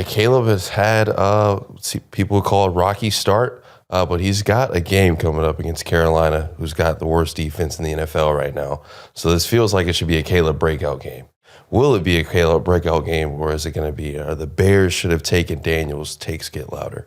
Caleb has had people would call it a rocky start, but he's got a game coming up against Carolina, who's got the worst defense in the NFL right now. So this feels like it should be a Caleb breakout game. Will it be a Caleb breakout game, or is it going to be the Bears should have taken Daniels? Takes get louder.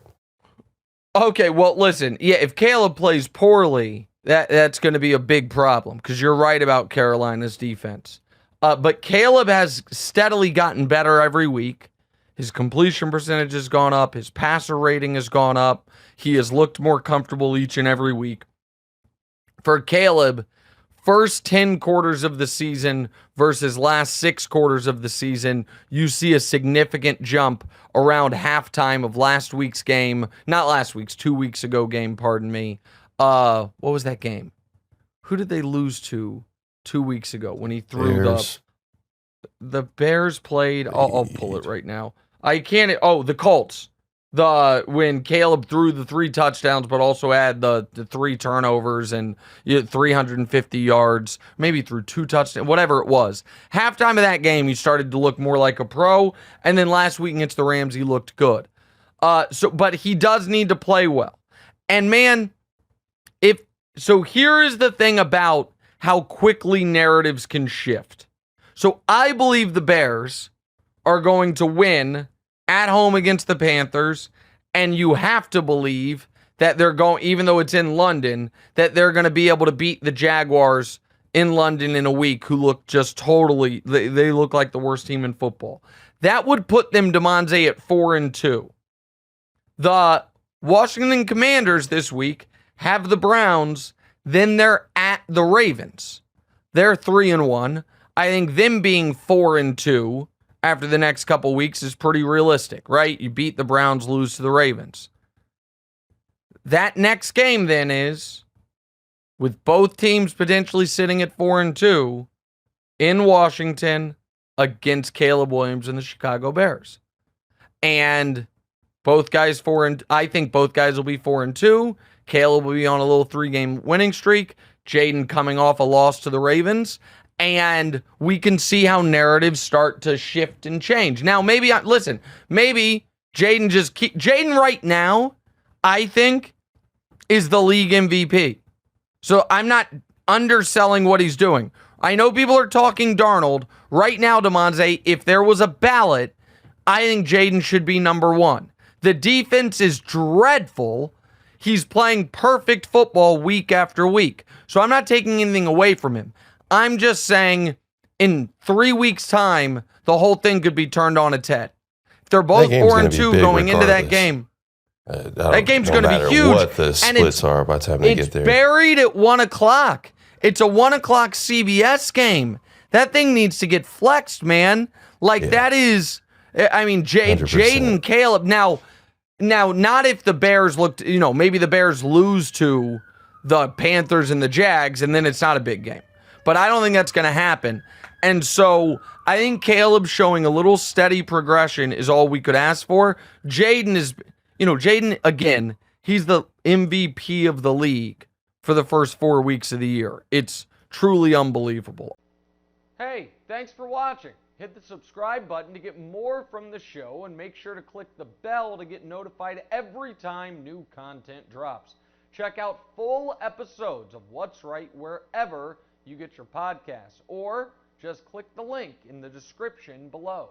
Okay, well, listen. Yeah, if Caleb plays poorly, that's going to be a big problem because you're right about Carolina's defense. But Caleb has steadily gotten better every week. His completion percentage has gone up. His passer rating has gone up. He has looked more comfortable each and every week. For Caleb, first 10 quarters of the season versus last 6 quarters of the season, you see a significant jump around halftime of last week's game. Not last week's, 2 weeks ago game, pardon me. What was that game? Who did they lose to 2 weeks ago when he threw the Bears played? I'll pull it right now. I can't. Oh, the Colts. When Caleb threw the 3 touchdowns, but also had the 3 turnovers and 350 yards, maybe threw 2 touchdowns, whatever it was. Halftime of that game, he started to look more like a pro, and then last week against the Rams, he looked good. But he does need to play well. And man, here is the thing about how quickly narratives can shift. So I believe the Bears are going to win at home against the Panthers, and you have to believe that they're going, even though it's in London, that they're going to be able to beat the Jaguars in London in a week, who look just totally, they look like the worst team in football. That would put them, DeMonze, at 4-2. The Washington Commanders this week have the Browns, then they're at the Ravens. They're 3-1. I think them being 4-2 after the next couple weeks is pretty realistic, right? You beat the Browns, lose to the Ravens. That next game then is, with both teams potentially sitting at 4-2, in Washington against Caleb Williams and the Chicago Bears. And both guys I think both guys will be 4-2. Caleb will be on a little 3-game winning streak. Jayden coming off a loss to the Ravens. And we can see how narratives start to shift and change. Now, maybe Jayden right now, I think, is the league MVP. So I'm not underselling what he's doing. I know people are talking Darnold. Right now, DeMonze, if there was a ballot, I think Jayden should be number 1. The defense is dreadful. He's playing perfect football week after week. So I'm not taking anything away from him. I'm just saying in 3 weeks' time, the whole thing could be turned on its head. If they're both 4-2 going into that game, that game's going to be huge. What the splits are by the time they get there. It's buried at 1 o'clock. It's a 1 o'clock CBS game. That thing needs to get flexed, man. That is, I mean, Jayden, Caleb. Now, not if the Bears looked, maybe the Bears lose to the Panthers and the Jags, and then it's not a big game. But I don't think that's going to happen. And so I think Caleb showing a little steady progression is all we could ask for. Jayden is, Jayden, again, he's the MVP of the league for the first 4 weeks of the year. It's truly unbelievable. Hey, thanks for watching. Hit the subscribe button to get more from the show, and make sure to click the bell to get notified every time new content drops. Check out full episodes of What's Right wherever you get your podcasts, or just click the link in the description below.